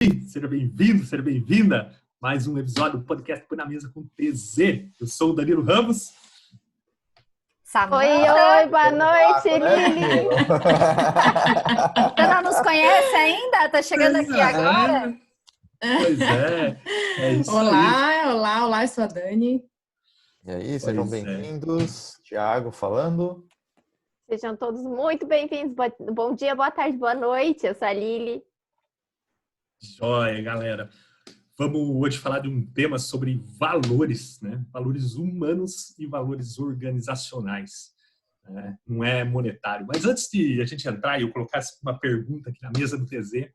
Seja bem-vindo, seja bem-vinda. Mais um episódio do podcast Põe na Mesa com TZ. Eu sou o Danilo Ramos. Oi, boa noite, Lili. Você não nos conhece ainda? Tá chegando aqui agora? Pois é. É isso Olá, aí. olá, eu sou a Dani. E aí, sejam bem-vindos. Tiago falando. Sejam todos muito bem-vindos. Bom dia, boa tarde, boa noite. Eu sou a Lili. Joia, galera. Vamos hoje falar de um tema sobre valores, né? Valores humanos e valores organizacionais. Não é monetário. Mas antes de a gente entrar e eu colocar uma pergunta aqui na mesa do TZ,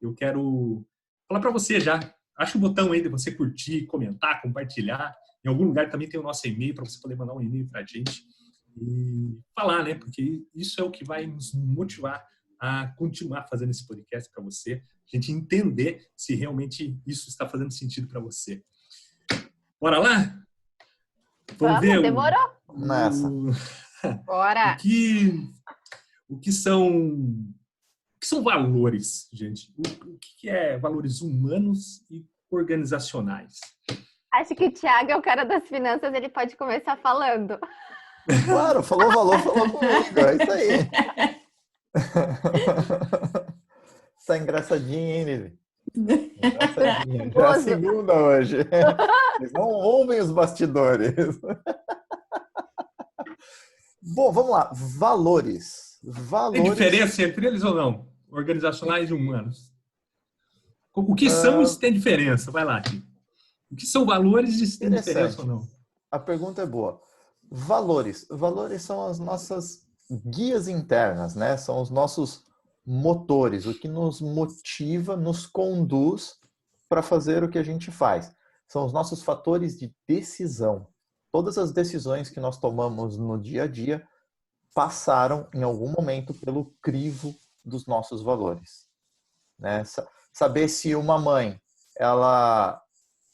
eu quero falar para você já. Acha o botão aí de você curtir, comentar, compartilhar. Em algum lugar também tem o nosso e-mail para você poder mandar um e-mail para a gente e falar, né? Porque isso é o que vai nos motivar a continuar fazendo esse podcast para você, a gente entender se realmente isso está fazendo sentido para você. Bora lá? Vamos ver demorou? Nessa. Bora! O que são valores, gente? O que é valores humanos e organizacionais? Acho que o Thiago é o cara das finanças, ele pode começar falando. Claro, falou valor, falou comigo, é isso aí. Tá engraçadinha, hein, Lili? Engraçadinha. É a segunda hoje. Eles não ouvem os bastidores. Bom, vamos lá. Valores. Tem diferença entre eles ou não? Organizacionais e humanos. O que são e se tem diferença? Vai lá, Tio. O que são valores e se tem diferença ou não? A pergunta é boa. Valores são as nossas guias internas, né? São os nossos motores, o que nos motiva, nos conduz para fazer o que a gente faz. São os nossos fatores de decisão. Todas as decisões que nós tomamos no dia a dia passaram em algum momento pelo crivo dos nossos valores, né? Saber se uma mãe ela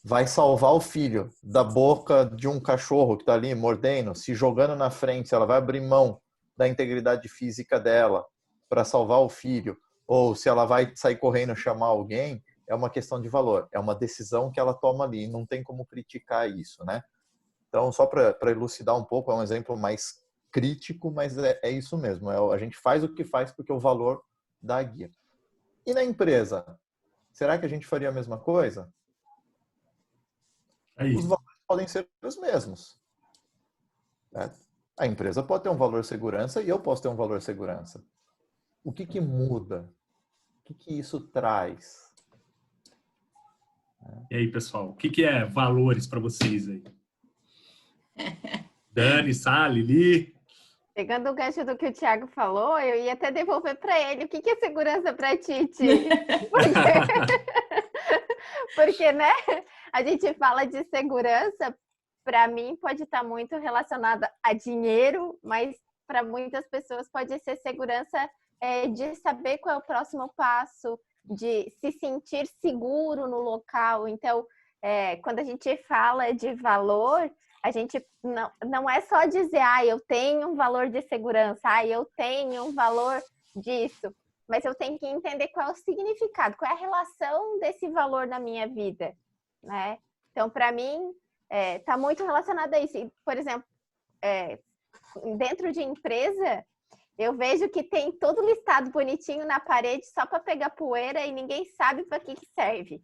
vai salvar o filho da boca de um cachorro que está ali mordendo, se jogando na frente, se ela vai abrir mão da integridade física dela para salvar o filho, ou se ela vai sair correndo e chamar alguém, é uma questão de valor. É uma decisão que ela toma ali, não tem como criticar isso, né? Então, só para elucidar um pouco, é um exemplo mais crítico, mas é isso mesmo. A gente faz o que faz porque o valor dá a guia. E na empresa? Será que a gente faria a mesma coisa? Os valores podem ser os mesmos. Né? A empresa pode ter um valor segurança e eu posso ter um valor segurança. O que muda? O que isso traz? E aí, pessoal, o que é valores para vocês aí? Dani, Sally, Lili? Pegando o gancho do que o Thiago falou, eu ia até devolver para ele. O que é segurança para Titi? Porque, né? A gente fala de segurança, para mim pode estar muito relacionada a dinheiro, mas para muitas pessoas pode ser segurança de saber qual é o próximo passo, de se sentir seguro no local. Então, quando a gente fala de valor, a gente não é só dizer, eu tenho um valor de segurança, eu tenho um valor disso. Mas eu tenho que entender qual é o significado, qual é a relação desse valor na minha vida, né? Então, para mim, está muito relacionado a isso. Por exemplo, dentro de empresa, eu vejo que tem todo listado bonitinho na parede só para pegar poeira e ninguém sabe para que serve.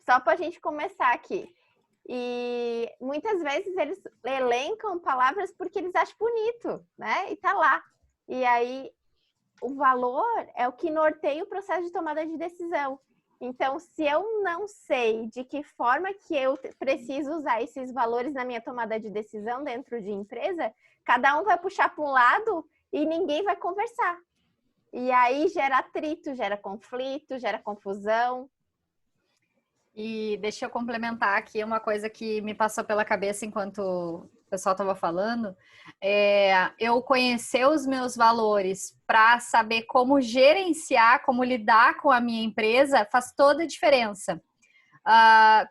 Só para a gente começar aqui. E muitas vezes eles elencam palavras porque eles acham bonito, né? E tá lá. E aí, o valor é o que norteia o processo de tomada de decisão. Então, se eu não sei de que forma que eu preciso usar esses valores na minha tomada de decisão dentro de empresa, cada um vai puxar para um lado e ninguém vai conversar. E aí gera atrito, gera conflito, gera confusão. E deixa eu complementar aqui uma coisa que me passou pela cabeça enquanto o pessoal estava falando. Eu conhecer os meus valores para saber como gerenciar, como lidar com a minha empresa, faz toda a diferença.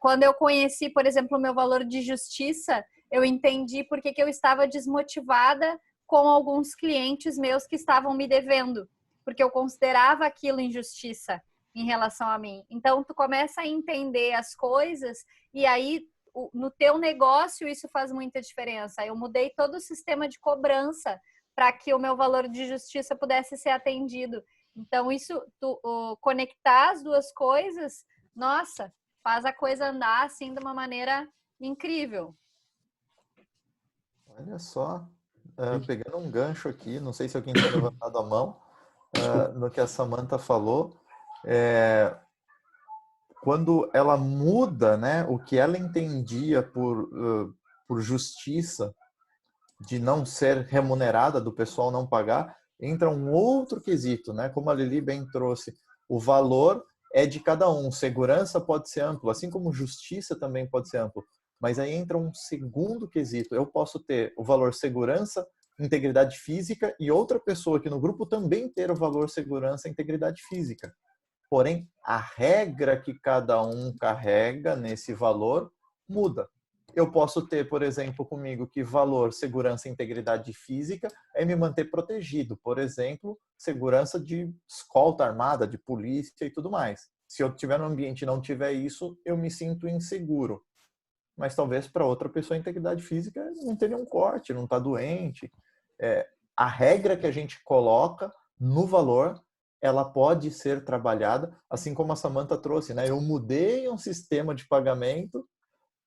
Quando eu conheci, por exemplo, o meu valor de justiça, eu entendi por que eu estava desmotivada com alguns clientes meus que estavam me devendo, porque eu considerava aquilo injustiça. em relação a mim. Então, tu começa a entender as coisas e aí no teu negócio isso faz muita diferença. Eu mudei todo o sistema de cobrança para que o meu valor de justiça pudesse ser atendido. Então, isso, conectar as duas coisas, nossa, faz a coisa andar assim de uma maneira incrível. Olha só, pegando um gancho aqui, não sei se alguém tem levantado a mão, no que a Samantha falou, quando ela muda, né, o que ela entendia por justiça, de não ser remunerada, do pessoal não pagar, entra um outro quesito, né? Como a Lili bem trouxe, o valor é de cada um, segurança pode ser amplo, assim como justiça também pode ser amplo, mas aí entra um segundo quesito, eu posso ter o valor segurança, integridade física e outra pessoa aqui no grupo também ter o valor segurança e integridade física. Porém, a regra que cada um carrega nesse valor muda. Eu posso ter, por exemplo, comigo que valor, segurança e integridade física é me manter protegido. Por exemplo, segurança de escolta armada, de polícia e tudo mais. Se eu estiver no ambiente e não tiver isso, eu me sinto inseguro. Mas talvez para outra pessoa a integridade física não tenha um corte, não está doente. A regra que a gente coloca no valor, ela pode ser trabalhada, assim como a Samantha trouxe, né? Eu mudei um sistema de pagamento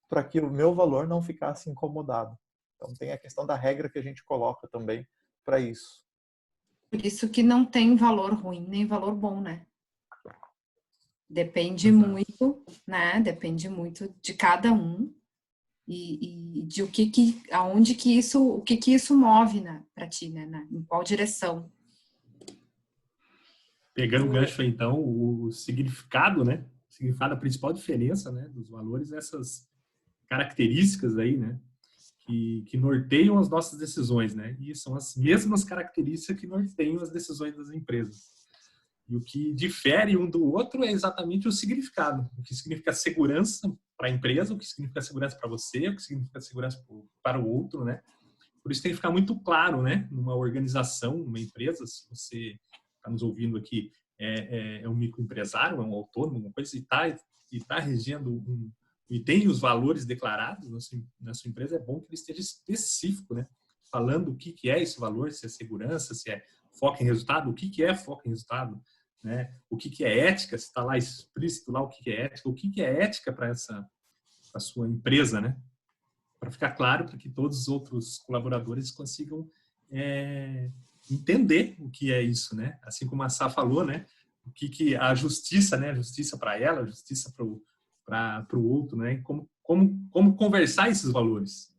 para que o meu valor não ficasse incomodado. Então tem a questão da regra que a gente coloca também para isso. Por isso que não tem valor ruim nem valor bom, né? Depende muito, né? Depende muito de cada um e de o que isso move, né, para ti, né? Em qual direção? Pegando o gancho, então, o significado, né? O significado, a principal diferença, né, dos valores, essas características aí, né, que norteiam as nossas decisões, né? E são as mesmas características que norteiam as decisões das empresas. E o que difere um do outro é exatamente o significado. O que significa segurança para a empresa, o que significa segurança para você, o que significa segurança para o outro, né? Por isso tem que ficar muito claro, né? Numa organização, numa empresa, se você está nos ouvindo aqui, é um microempresário, é um autônomo, uma coisa, e tá regendo e tem os valores declarados na sua empresa, é bom que ele esteja específico, né? Falando o que é esse valor, se é segurança, se é foco em resultado, o que é foco em resultado, né? O que é ética, se está lá explícito lá o que é ética, o que é ética para a sua empresa, né? Para ficar claro, para que todos os outros colaboradores consigam entender o que é isso, né? Assim como a Sá falou, né? O que a justiça, né? A justiça para ela, a justiça para o outro, né? Como conversar esses valores.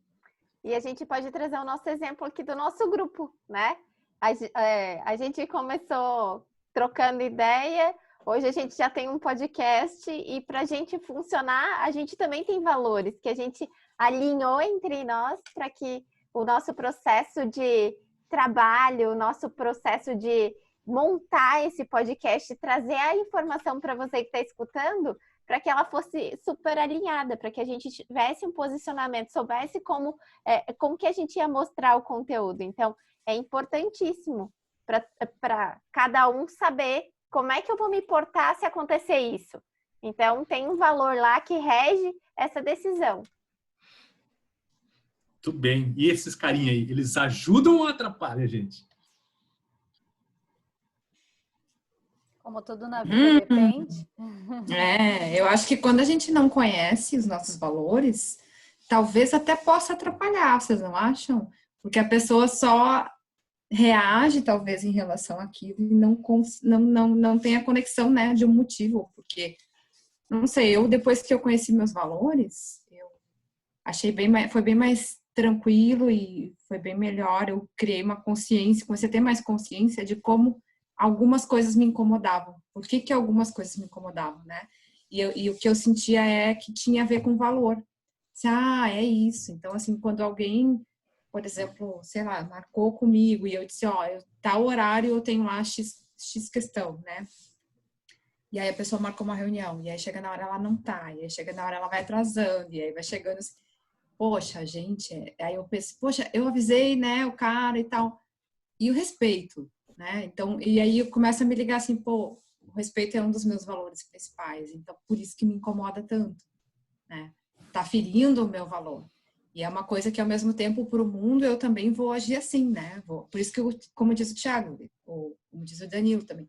E a gente pode trazer o nosso exemplo aqui do nosso grupo, né? A gente começou trocando ideia, hoje a gente já tem um podcast e para a gente funcionar, a gente também tem valores que a gente alinhou entre nós para que o nosso processo de trabalho, o nosso processo de montar esse podcast, trazer a informação para você que está escutando, para que ela fosse super alinhada, para que a gente tivesse um posicionamento, soubesse como que a gente ia mostrar o conteúdo. Então, é importantíssimo para cada um saber como é que eu vou me portar se acontecer isso. Então, tem um valor lá que rege essa decisão. Tudo bem. E esses carinha aí, eles ajudam ou atrapalham, gente? Como tudo na vida depende. Eu acho que quando a gente não conhece os nossos valores, talvez até possa atrapalhar, vocês não acham? Porque a pessoa só reage, talvez, em relação àquilo e não tem a conexão, né, de um motivo. Porque, não sei, depois que eu conheci meus valores, eu achei foi bem mais tranquilo e foi bem melhor. Eu criei uma consciência, comecei a ter mais consciência de como algumas coisas me incomodavam. Por que algumas coisas me incomodavam, né? E o que eu sentia é que tinha a ver com valor. É isso. Então, assim, quando alguém, por exemplo, sei lá, marcou comigo e eu disse, tal horário eu tenho lá X questão, né? E aí a pessoa marcou uma reunião, e aí chega na hora ela não tá, e aí chega na hora ela vai atrasando, e aí vai chegando assim, poxa, gente, aí eu penso, poxa, eu avisei, né, o cara e tal, e o respeito, né? Então, e aí eu começo a me ligar assim, pô, respeito é um dos meus valores principais, então por isso que me incomoda tanto, né? Tá ferindo o meu valor. E é uma coisa que, ao mesmo tempo, para o mundo, eu também vou agir assim, né? Por isso que, como diz o Thiago, ou como diz o Danilo também,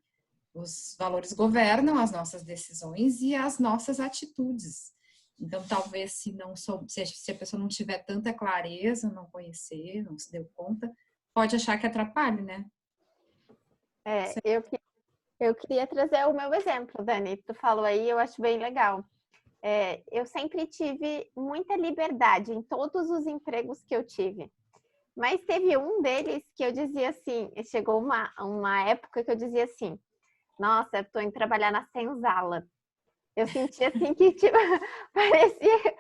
os valores governam as nossas decisões e as nossas atitudes. Então, talvez, se a pessoa não tiver tanta clareza, não conhecer, não se deu conta, pode achar que atrapalhe, né? Eu queria trazer o meu exemplo, Dani. Tu falou aí, eu acho bem legal. Eu sempre tive muita liberdade em todos os empregos que eu tive. Mas teve um deles que eu dizia assim, chegou uma época que eu dizia assim, nossa, eu tô indo trabalhar na senzala. Eu sentia assim que tipo, parecia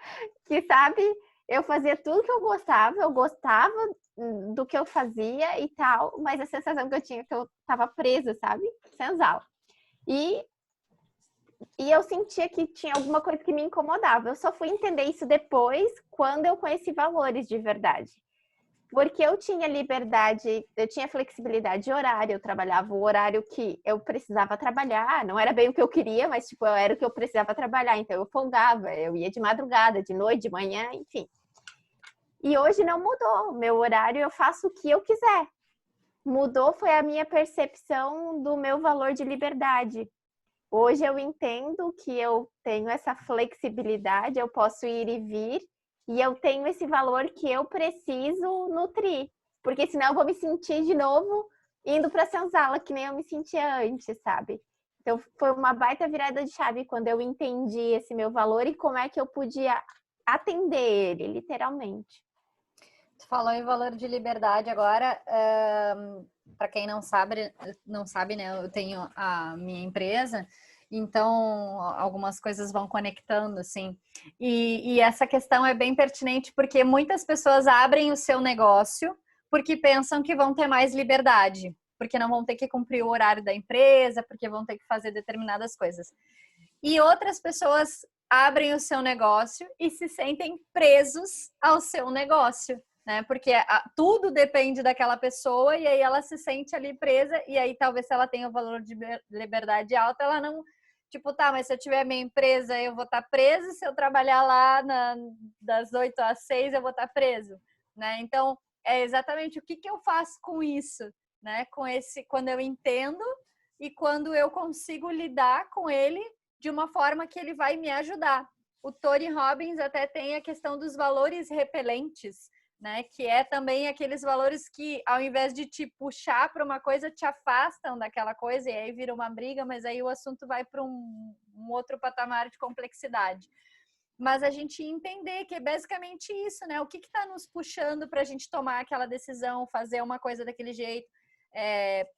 que, sabe, eu fazia tudo que eu gostava do que eu fazia e tal, mas a sensação que eu tinha é que eu tava presa, sabe? Senzala. E eu sentia que tinha alguma coisa que me incomodava. Eu só fui entender isso depois, quando eu conheci valores de verdade. Porque eu tinha liberdade, eu tinha flexibilidade de horário, eu trabalhava o horário que eu precisava trabalhar, não era bem o que eu queria, mas tipo, era o que eu precisava trabalhar, então eu folgava, eu ia de madrugada, de noite, de manhã, enfim. E hoje não mudou, meu horário eu faço o que eu quiser. Mudou foi a minha percepção do meu valor de liberdade. Hoje eu entendo que eu tenho essa flexibilidade, eu posso ir e vir, e eu tenho esse valor que eu preciso nutrir. Porque senão eu vou me sentir de novo indo para a senzala, que nem eu me sentia antes, sabe? Então foi uma baita virada de chave quando eu entendi esse meu valor e como é que eu podia atender ele, literalmente. Tu falou em valor de liberdade agora. Para quem não sabe, né? Eu tenho a minha empresa, então algumas coisas vão conectando, assim. E essa questão é bem pertinente porque muitas pessoas abrem o seu negócio porque pensam que vão ter mais liberdade, porque não vão ter que cumprir o horário da empresa, porque vão ter que fazer determinadas coisas. E outras pessoas abrem o seu negócio e se sentem presos ao seu negócio, né? Porque tudo depende daquela pessoa e aí ela se sente ali presa e aí talvez se ela tenha o valor de liberdade alto, ela não, tipo, tá, mas se eu tiver minha empresa eu vou estar preso, se eu trabalhar lá das 8 às 6 eu vou estar preso, né? Então, é exatamente o que eu faço com isso, né? Quando eu entendo e quando eu consigo lidar com ele de uma forma que ele vai me ajudar. O Tony Robbins até tem a questão dos valores repelentes, né? Que é também aqueles valores que, ao invés de te puxar para uma coisa, te afastam daquela coisa e aí vira uma briga, mas aí o assunto vai para um outro patamar de complexidade. Mas a gente entender que é basicamente isso, né? O que está nos puxando para a gente tomar aquela decisão, fazer uma coisa daquele jeito.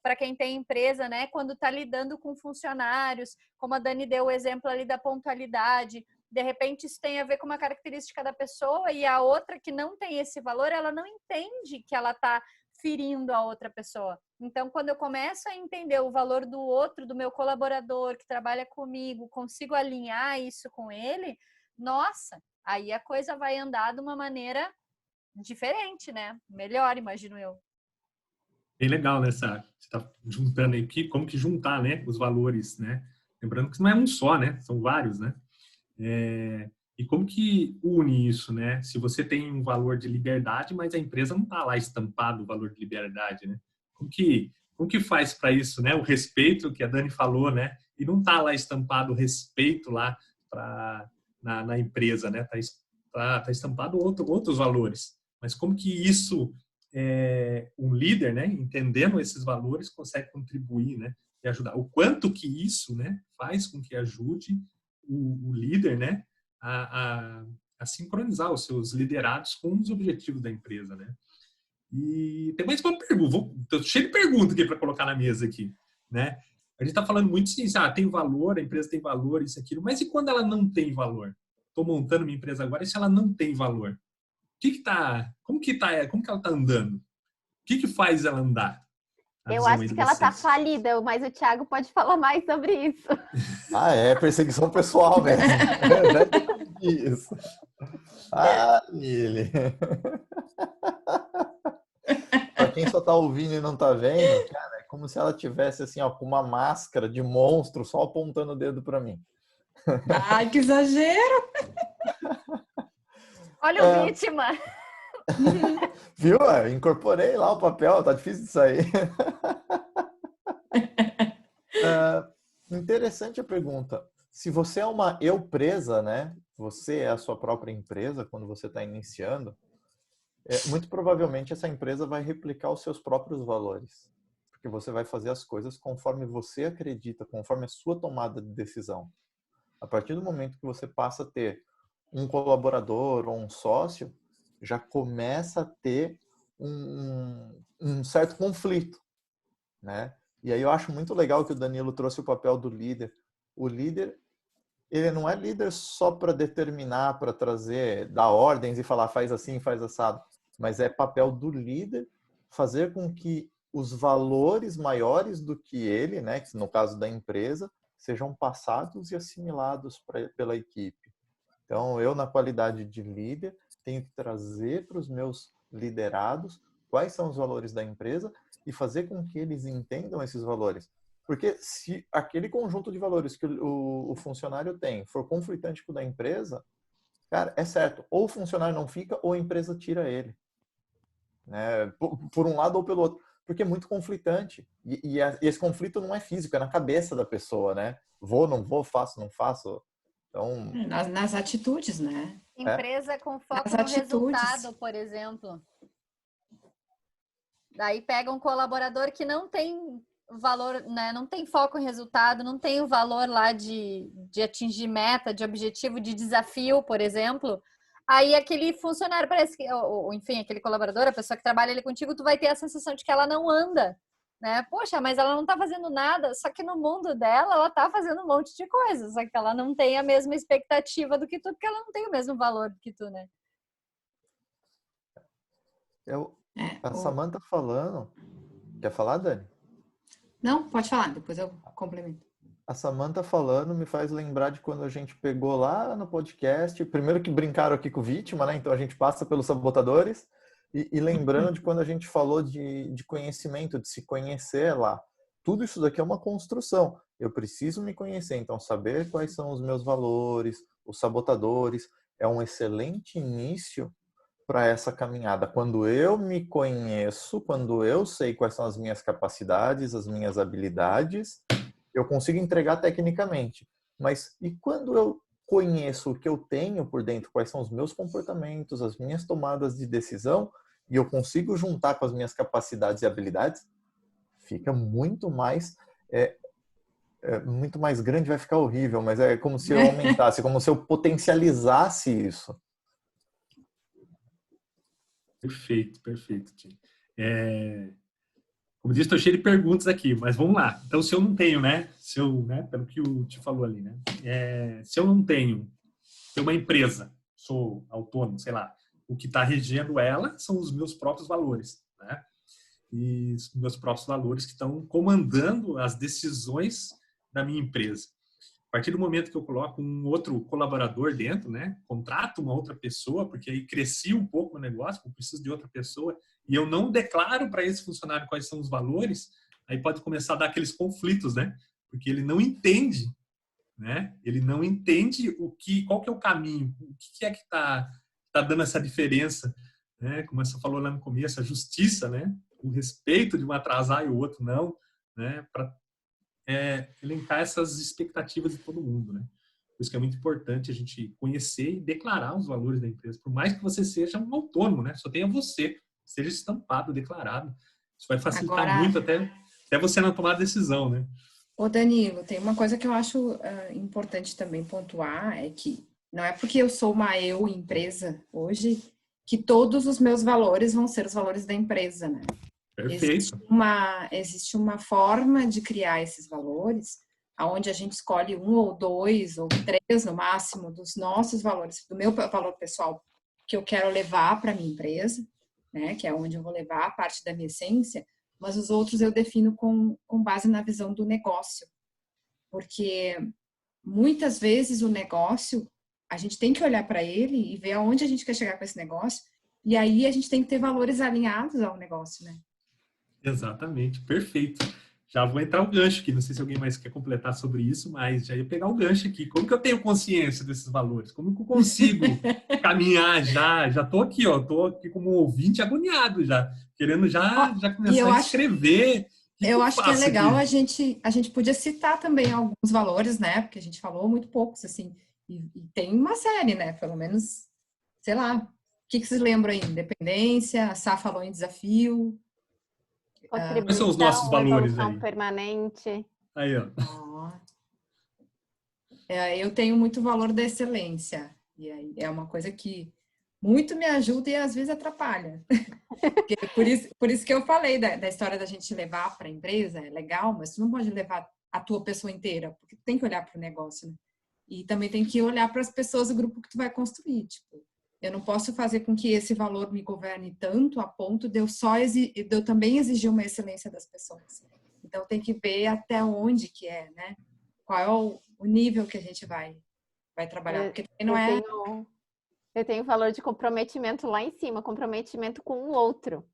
Para quem tem empresa, né? Quando está lidando com funcionários, como a Dani deu o exemplo ali da pontualidade, de repente isso tem a ver com uma característica da pessoa e a outra que não tem esse valor, ela não entende que ela está ferindo a outra pessoa. Então, quando eu começo a entender o valor do outro, do meu colaborador que trabalha comigo, consigo alinhar isso com ele, nossa, aí a coisa vai andar de uma maneira diferente, né? Melhor, imagino eu. Bem legal, né? Você está juntando aí, como que juntar, né, os valores, né? Lembrando que não é um só, né? São vários, né? E como que une isso, né? Se você tem um valor de liberdade, mas a empresa não está lá estampado o valor de liberdade, né? Como que faz para isso, né? O respeito que a Dani falou, né? E não está lá estampado o respeito lá na empresa, né? Tá estampado outros valores. Mas como que isso, um líder, né? Entendendo esses valores, consegue contribuir, né? E ajudar. O quanto que isso, né? Faz com que ajude o líder, né, a sincronizar os seus liderados com os objetivos da empresa, né? E tem mais uma pergunta, tô cheio de perguntas aqui para colocar na mesa aqui, né? A gente está falando muito assim, tem valor, a empresa tem valor, isso, aquilo, mas e quando ela não tem valor? Estou montando minha empresa agora, e se ela não tem valor? Como que ela está andando? O que faz ela andar? Eu acho que ela está falida, mas o Thiago pode falar mais sobre isso. Perseguição pessoal mesmo. Isso. Lili. Para quem só está ouvindo e não está vendo, cara, é como como se ela tivesse assim, ó, com uma máscara de monstro só apontando o dedo para mim. Ai, que exagero! Olha o vítima. Viu? Eu incorporei lá o papel, tá difícil de sair. Interessante a pergunta. Se você é uma eu-presa, né? Você é a sua própria empresa quando você está iniciando, muito provavelmente essa empresa vai replicar os seus próprios valores. Porque você vai fazer as coisas conforme você acredita, conforme a sua tomada de decisão. A partir do momento que você passa a ter um colaborador ou um sócio, já começa a ter um certo conflito, né? E aí eu acho muito legal que o Danilo trouxe o papel do líder. O líder, ele não é líder só para determinar, para trazer, dar ordens e falar faz assim, faz assado, mas é papel do líder fazer com que os valores maiores do que ele, né, que no caso da empresa, sejam passados e assimilados pela equipe. Então, eu, na qualidade de líder, tenho que trazer para os meus liderados quais são os valores da empresa e fazer com que eles entendam esses valores. Porque se aquele conjunto de valores que o funcionário tem for conflitante com o da empresa, cara, é certo, ou o funcionário não fica ou a empresa tira ele. Né? Por um lado ou pelo outro. Porque é muito conflitante. E esse conflito não é físico, é na cabeça da pessoa, né? Vou, não vou, faço, não faço. Então, nas atitudes, né? Empresa com foco Nas no atitudes. resultado, por exemplo. Daí pega um colaborador que não tem valor, né? Não tem foco em resultado, não tem o valor lá de atingir meta, de objetivo, de desafio, por exemplo. Aí aquele funcionário parece que, ou enfim, aquele colaborador, a pessoa que trabalha ali contigo, tu vai ter a sensação de que ela não anda, né? Poxa, mas ela não tá fazendo nada, só que no mundo dela, ela tá fazendo um monte de coisas, só que ela não tem a mesma expectativa do que tu, porque ela não tem o mesmo valor do que tu, né? A Samantha falando... Quer falar, Dani? Não, pode falar, depois eu complemento. A Samantha falando me faz lembrar de quando a gente pegou lá no podcast, primeiro que brincaram aqui com o vítima, né? Então a gente passa pelos sabotadores, e lembrando de quando a gente falou de conhecimento, de se conhecer lá. Tudo isso daqui é uma construção. Eu preciso me conhecer, então saber quais são os meus valores, os sabotadores, é um excelente início para essa caminhada. Quando eu me conheço, quando eu sei quais são as minhas capacidades, as minhas habilidades, eu consigo entregar tecnicamente. Mas e quando eu conheço o que eu tenho por dentro, quais são os meus comportamentos, as minhas tomadas de decisão, e eu consigo juntar com as minhas capacidades e habilidades, fica muito mais grande, vai ficar horrível, mas é como se eu aumentasse, como se eu potencializasse isso. Perfeito, perfeito, Tim. Como disse, estou cheio de perguntas aqui, mas vamos lá. Então, se eu não tenho, né? Pelo que o Tim falou ali, né? Se eu não tenho uma empresa, sou autônomo, sei lá, o que está regendo ela são os meus próprios valores, né? E os meus próprios valores que estão comandando as decisões da minha empresa. A partir do momento que eu coloco um outro colaborador dentro, né? Contrato uma outra pessoa, porque aí cresci um pouco o negócio, eu preciso de outra pessoa, e eu não declaro para esse funcionário quais são os valores, aí pode começar a dar aqueles conflitos, né? Porque ele não entende, né? Ele não entende qual que é o caminho, o que é que tá dando essa diferença, né? Como você falou lá no começo, a justiça, né? O respeito de um atrasar e o outro não, né? Para elencar essas expectativas de todo mundo, né? Por isso que é muito importante a gente conhecer e declarar os valores da empresa. Por mais que você seja um autônomo, né? Só tenha você, seja estampado, declarado. Isso vai facilitar muito até você na tomada de decisão, né? Ô Danilo, tem uma coisa que eu acho importante também pontuar, é que não é porque eu sou uma empresa hoje que todos os meus valores vão ser os valores da empresa, né? Perfeito. Existe uma forma de criar esses valores, onde a gente escolhe 1 ou 2 ou 3 no máximo dos nossos valores, do meu valor pessoal que eu quero levar para a minha empresa, né? Que é onde eu vou levar a parte da minha essência, mas os outros eu defino com base na visão do negócio. Porque muitas vezes o negócio, a gente tem que olhar para ele e ver aonde a gente quer chegar com esse negócio, e aí a gente tem que ter valores alinhados ao negócio, né? Exatamente, perfeito. já vou entrar o gancho aqui. Não sei se alguém mais quer completar sobre isso, mas já ia pegar o gancho aqui. Como que eu tenho consciência desses valores? Como que eu consigo caminhar já? Já estou aqui, ó. Estou aqui como ouvinte agoniado já, querendo já E começar a escrever. O que eu eu acho que é faço legal aqui? a gente podia citar também alguns valores, né? Porque a gente falou muito poucos, assim. E tem uma série, né? Pelo menos, sei lá. O que vocês lembram aí? Independência, a Sá falou em desafio. Quais são os nossos Contribuição, valores evolução aí? permanente. Aí, ó. Ó. Eu tenho muito valor da excelência. E aí é uma coisa que muito me ajuda e às vezes atrapalha. Por isso que eu falei da história da gente levar para a empresa, é legal, mas tu não pode levar a tua pessoa inteira, porque tu tem que olhar para o negócio, né? E também tem que olhar para as pessoas do grupo que tu vai construir. Tipo, eu não posso fazer com que esse valor me governe tanto a ponto de eu também exigir uma excelência das pessoas. Então tem que ver até onde que é, né? Qual é o nível que a gente vai trabalhar, porque também não é... Eu tenho valor de comprometimento lá em cima, comprometimento com o outro.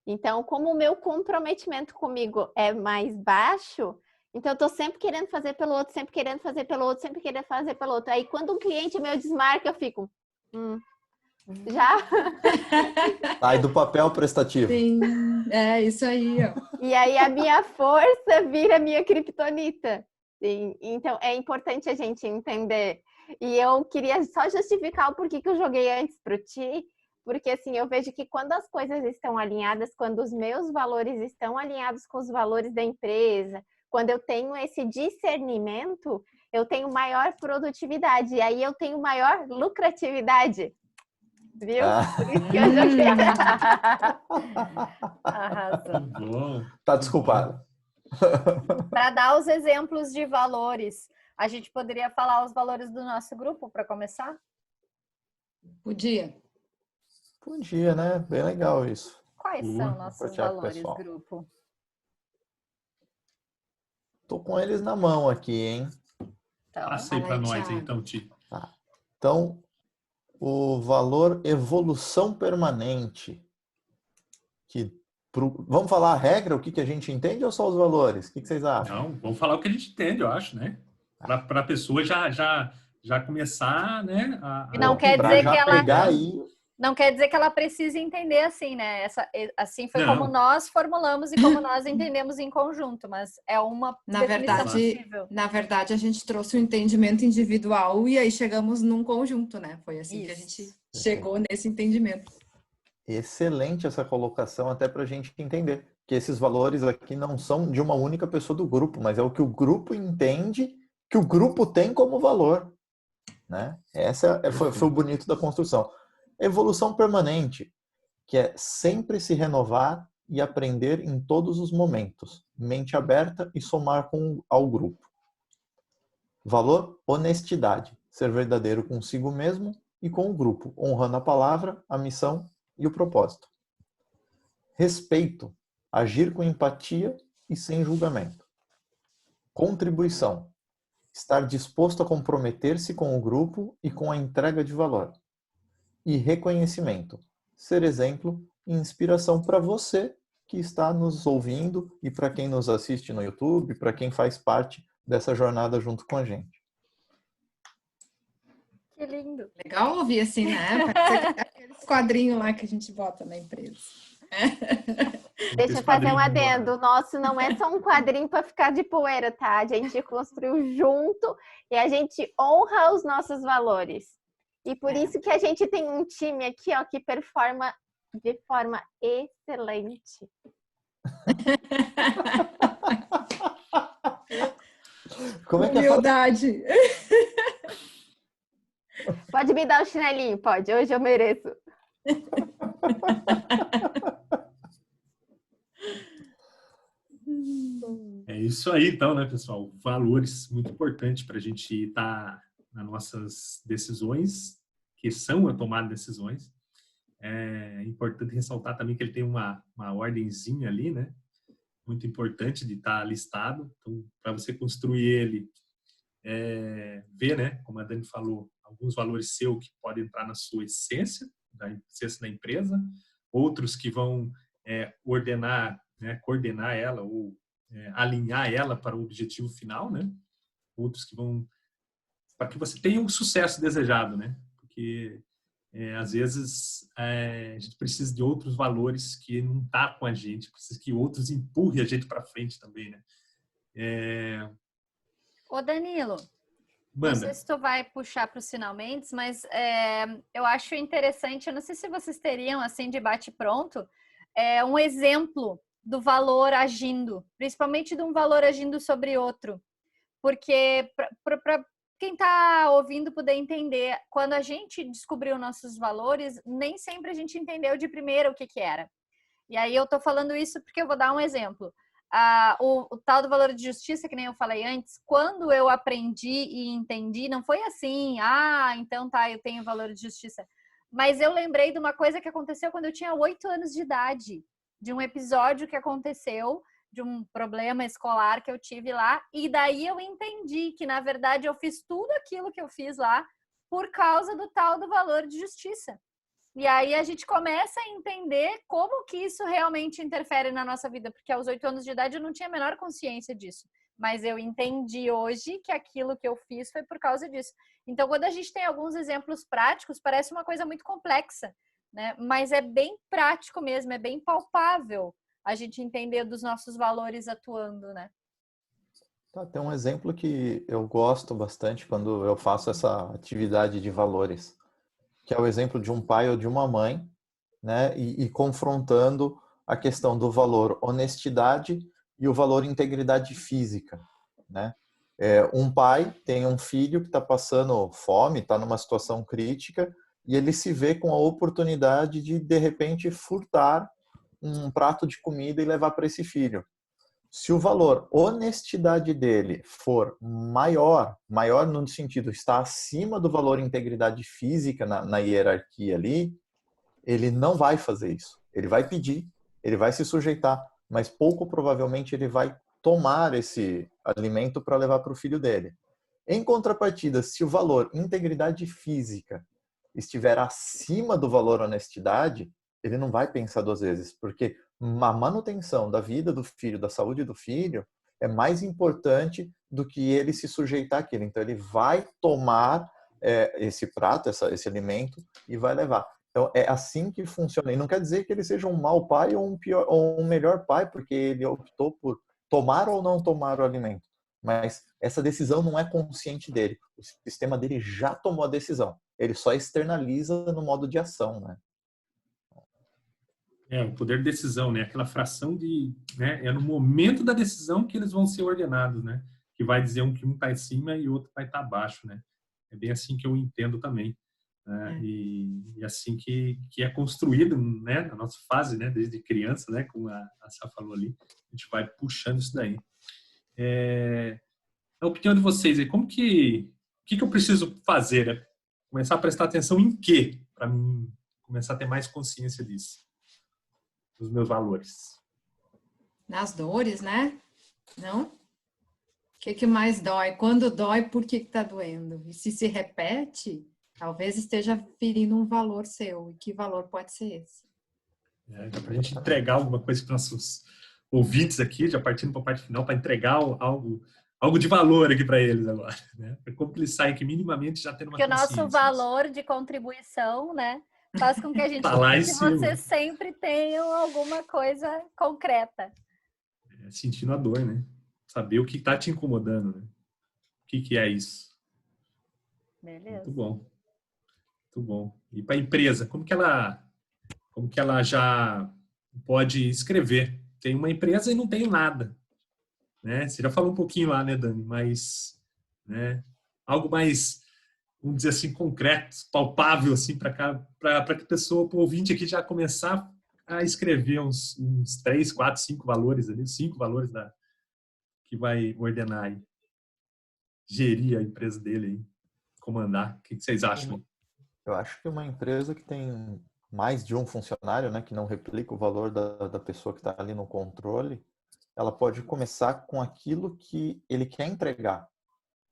Então, como o meu comprometimento comigo é mais baixo, então eu tô sempre querendo fazer pelo outro, sempre querendo fazer pelo outro, sempre querendo fazer pelo outro. Aí quando um cliente meu desmarca, eu fico, já? Sai do papel prestativo. Sim, é isso aí, ó. E aí a minha força vira minha criptonita. Sim. Então é importante a gente entender. E eu queria só justificar o porquê que eu joguei antes pro Ti, porque assim, eu vejo que quando as coisas estão alinhadas, quando os meus valores estão alinhados com os valores da empresa, quando eu tenho esse discernimento, eu tenho maior produtividade, e aí eu tenho maior lucratividade. Viu? Por isso que eu joguei. Arrasou. Bom. Tá desculpado. Para dar os exemplos de valores, a gente poderia falar os valores do nosso grupo para começar? Podia. Podia, né? Bem legal isso. Quais são nossos Compartilhar com o valores, pessoal. grupo? Tô com eles na mão aqui, hein? Então, Passa aí Fala para aí, nós, Thiago. então, Ti. Tá. Então, o valor evolução permanente. Vamos falar a regra, o que a gente entende ou só os valores? O que vocês acham? Não, vamos falar o que a gente entende, eu acho, né? Para a pessoa já começar, né? E não quer Pra dizer já que ela pegar aí. não quer dizer que ela precise entender assim, né? Assim foi como Não. nós formulamos e como nós entendemos em conjunto, mas é uma definição possível. Na verdade, a gente trouxe o entendimento individual e aí chegamos num conjunto, né? Foi assim que a gente chegou nesse entendimento. Excelente essa colocação, até para a gente entender que esses valores aqui não são de uma única pessoa do grupo, mas é o que o grupo entende que o grupo tem como valor, né? Foi o bonito da construção. Evolução permanente, que é sempre se renovar e aprender em todos os momentos, mente aberta e somar ao grupo. Valor, honestidade, ser verdadeiro consigo mesmo e com o grupo, honrando a palavra, a missão e o propósito. Respeito, agir com empatia e sem julgamento. Contribuição, estar disposto a comprometer-se com o grupo e com a entrega de valor. E reconhecimento, ser exemplo e inspiração para você que está nos ouvindo e para quem nos assiste no YouTube, para quem faz parte dessa jornada junto com a gente. Que lindo. Legal ouvir assim, né? Parece aqueles quadrinhos lá que a gente bota na empresa. Deixa eu fazer um adendo. O nosso não é só um quadrinho para ficar de poeira, tá? A gente construiu junto e a gente honra os nossos valores. E por isso que a gente tem um time aqui, ó, que performa de forma excelente. Como é que Humildade. Pode me dar o chinelinho, pode. Hoje eu mereço. É isso aí, então, né, pessoal? Valores muito importantes para a gente estar nas nossas decisões, que são a tomada de decisões. É importante ressaltar também que ele tem uma ordenzinha ali, né? Muito importante de estar listado. Então, para você construir ele, ver, né, como a Dani falou, alguns valores seus que podem entrar na sua essência da empresa, outros que vão ordenar, né, coordenar ela ou alinhar ela para o objetivo final, né? Outros que vão para que você tenha o sucesso desejado, né? Porque às vezes a gente precisa de outros valores que não tá com a gente, precisa que outros empurrem a gente para frente também, né? Ô Danilo, não sei Manda. se tu vai puxar para os finalmente, mas eu acho interessante, eu não sei se vocês teriam, assim, de bate-pronto, um exemplo do valor agindo, principalmente de um valor agindo sobre outro. Porque para quem está ouvindo poder entender, quando a gente descobriu nossos valores, nem sempre a gente entendeu de primeira o que era. E aí eu estou falando isso porque eu vou dar um exemplo. O tal do valor de justiça, que nem eu falei antes, quando eu aprendi e entendi, não foi assim, então tá, eu tenho valor de justiça. Mas eu lembrei de uma coisa que aconteceu quando eu tinha 8 anos de idade, de um episódio que aconteceu, de um problema escolar que eu tive lá, e daí eu entendi que, na verdade, eu fiz tudo aquilo que eu fiz lá por causa do tal do valor de justiça. E aí a gente começa a entender como que isso realmente interfere na nossa vida, porque aos 8 anos de idade eu não tinha a menor consciência disso, mas eu entendi hoje que aquilo que eu fiz foi por causa disso. Então, quando a gente tem alguns exemplos práticos, parece uma coisa muito complexa, né? Mas é bem prático mesmo, é bem palpável a gente entender dos nossos valores atuando, né? Tá, tem um exemplo que eu gosto bastante quando eu faço essa atividade de valores, que é o exemplo de um pai ou de uma mãe, né, e confrontando a questão do valor honestidade e o valor integridade física, né? Um pai tem um filho que está passando fome, está numa situação crítica, e ele se vê com a oportunidade de repente, furtar um prato de comida e levar para esse filho. Se o valor honestidade dele for maior no sentido, está acima do valor integridade física na hierarquia ali, ele não vai fazer isso. Ele vai pedir, ele vai se sujeitar, mas pouco provavelmente ele vai tomar esse alimento para levar para o filho dele. Em contrapartida, se o valor integridade física estiver acima do valor honestidade, ele não vai pensar duas vezes, porque a manutenção da vida do filho, da saúde do filho, é mais importante do que ele se sujeitar àquilo. Então, ele vai tomar esse prato, esse alimento, e vai levar. Então, é assim que funciona. E não quer dizer que ele seja um mau pai ou um melhor pai, porque ele optou por tomar ou não tomar o alimento. Mas essa decisão não é consciente dele. O sistema dele já tomou a decisão. Ele só externaliza no modo de ação, né? O poder de decisão, né? Aquela fração de, né? É no momento da decisão que eles vão ser ordenados, né? Que vai dizer que um está em cima e o outro vai estar abaixo, né? É bem assim que eu entendo também, né? E assim que é construído, né? Na nossa fase, né? Desde criança, né? Como a Sá falou ali, a gente vai puxando isso daí. A opinião de vocês aí, o que eu preciso fazer, né? Começar a prestar atenção em quê? Para mim começar a ter mais consciência disso. Dos meus valores. Nas dores, né? Não? O que mais dói? Quando dói, por que está doendo? E se repete, talvez esteja ferindo um valor seu. E que valor pode ser esse? Dá para a gente entregar alguma coisa para os nossos ouvintes aqui, já partindo para a parte final, para entregar algo de valor aqui para eles agora, né? Para compensar que minimamente já tendo uma consciência. Porque o nosso valor de contribuição, né? Faz com que a gente que vocês sempre tenham alguma coisa concreta. Sentindo a dor, né? Saber o que está te incomodando, né? O que é isso? Beleza. Muito bom. Muito bom. E para a empresa, como que ela já pode escrever? Tem uma empresa e não tem nada, né? Você já falou um pouquinho lá, né, Dani? Mas, né? Algo mais, vamos dizer assim, concreto, palpável, assim, para que a pessoa, para o ouvinte aqui já começar a escrever uns 3, 4, 5 valores ali, 5 valores que vai ordenar aí, gerir a empresa dele aí, comandar. O que vocês acham? Eu acho que uma empresa que tem mais de um funcionário, né, que não replica o valor da pessoa que está ali no controle, ela pode começar com aquilo que ele quer entregar.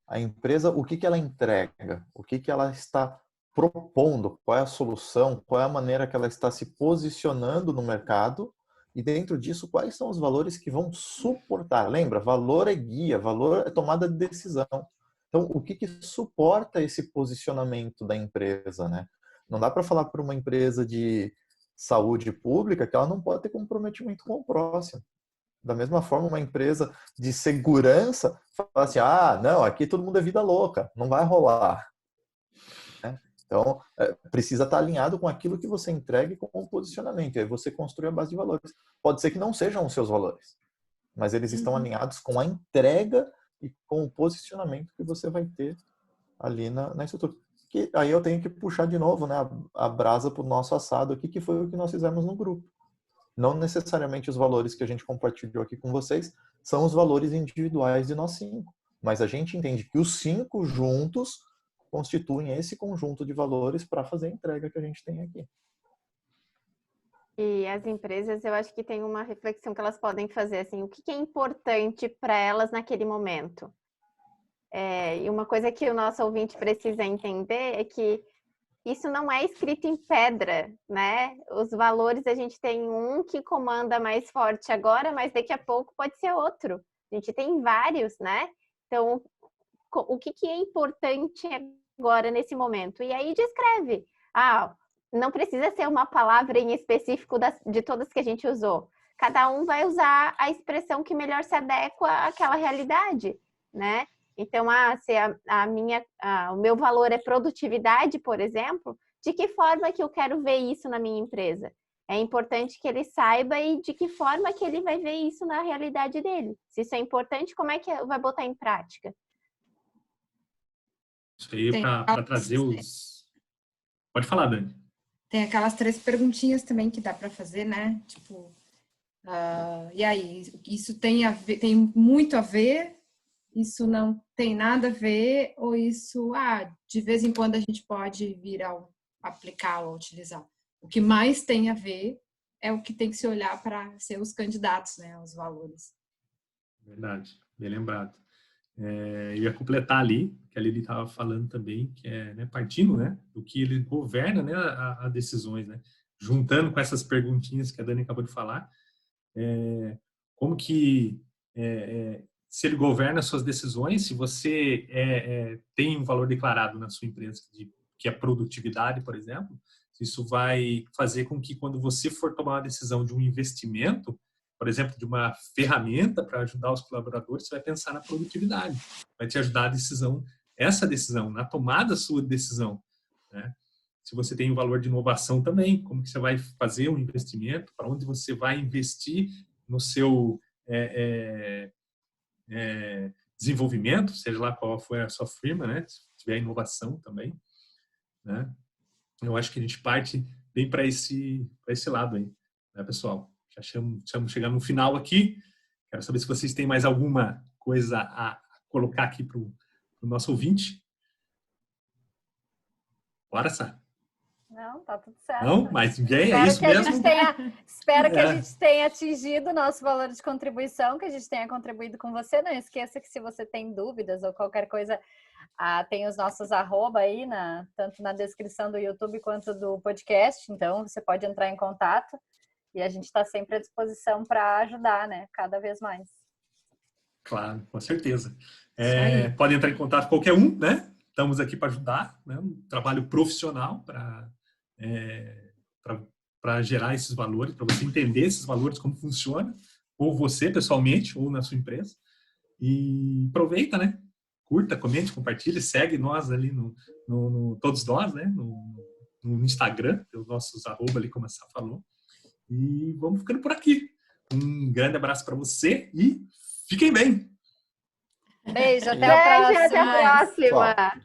A empresa, o que ela entrega? O que ela está propondo? Qual é a solução? Qual é a maneira que ela está se posicionando no mercado? E dentro disso, quais são os valores que vão suportar? Lembra, valor é guia, valor é tomada de decisão. Então, o que suporta esse posicionamento da empresa, né? Não dá para falar para uma empresa de saúde pública que ela não pode ter comprometimento com o próximo. Da mesma forma, uma empresa de segurança fala assim, não, aqui todo mundo é vida louca, não vai rolar. Né? Então, precisa estar alinhado com aquilo que você entrega e com o posicionamento. E aí você construi a base de valores. Pode ser que não sejam os seus valores, mas eles estão alinhados com a entrega e com o posicionamento que você vai ter ali na estrutura. Que aí eu tenho que puxar de novo, né, a brasa para o nosso assado aqui, que foi o que nós fizemos no grupo. Não necessariamente os valores que a gente compartilhou aqui com vocês são os valores individuais de nós 5, mas a gente entende que os 5 juntos constituem esse conjunto de valores para fazer a entrega que a gente tem aqui. E as empresas, eu acho que tem uma reflexão que elas podem fazer, assim, o que é importante para elas naquele momento. E uma coisa que o nosso ouvinte precisa entender é que isso não é escrito em pedra, né? Os valores, a gente tem um que comanda mais forte agora, mas daqui a pouco pode ser outro. A gente tem vários, né? Então, o que é importante agora nesse momento? E aí descreve. Não precisa ser uma palavra em específico de todas que a gente usou. Cada um vai usar a expressão que melhor se adequa àquela realidade, né? Então, se o meu valor é produtividade, por exemplo, de que forma que eu quero ver isso na minha empresa? É importante que ele saiba e de que forma que ele vai ver isso na realidade dele. Se isso é importante, como é que vai botar em prática? Isso aí para trazer os... Pode falar, Dani. Tem aquelas 3 perguntinhas também que dá para fazer, né? Tipo, e aí, isso tem muito a ver? Isso não tem nada a ver? Ou isso, de vez em quando a gente pode vir a aplicar ou utilizar? O que mais tem a ver é o que tem que se olhar para ser os candidatos, né? Os valores. Verdade, bem lembrado. Eu ia completar ali, que a Lili estava falando também, que é, né, partindo, né, do que ele governa, né, a decisões, né, juntando com essas perguntinhas que a Dani acabou de falar, como que, se ele governa as suas decisões, se você tem um valor declarado na sua empresa, que é produtividade, por exemplo, isso vai fazer com que quando você for tomar uma decisão de um investimento, por exemplo, de uma ferramenta para ajudar os colaboradores, você vai pensar na produtividade, vai te ajudar essa decisão, na tomada da sua decisão, né? Se você tem um valor de inovação também, como que você vai fazer um investimento, para onde você vai investir no seu desenvolvimento, seja lá qual for a sua firma, né? Se tiver inovação também, né? Eu acho que a gente parte bem para esse lado aí, né, pessoal? Já estamos chegando no final aqui. Quero saber se vocês têm mais alguma coisa a colocar aqui para o nosso ouvinte. Bora, Sá. Não, tá tudo certo. Não, mas ninguém, é isso mesmo. Espero que a gente tenha atingido o nosso valor de contribuição, que a gente tenha contribuído com você. Não esqueça que se você tem dúvidas ou qualquer coisa, tem os nossos arroba aí, tanto na descrição do YouTube quanto do podcast. Então, você pode entrar em contato. E a gente está sempre à disposição para ajudar, né? Cada vez mais. Claro, com certeza. Pode entrar em contato com qualquer um, né? Estamos aqui para ajudar, né? Um trabalho profissional para gerar esses valores, para você entender esses valores, como funciona, ou você pessoalmente, ou na sua empresa. E aproveita, né? Curta, comente, compartilhe, segue nós ali todos nós, né? No Instagram, os nossos arroba ali, como a Sá falou. E vamos ficando por aqui. Um grande abraço para você e fiquem bem. Beijo, até a próxima. Até a próxima.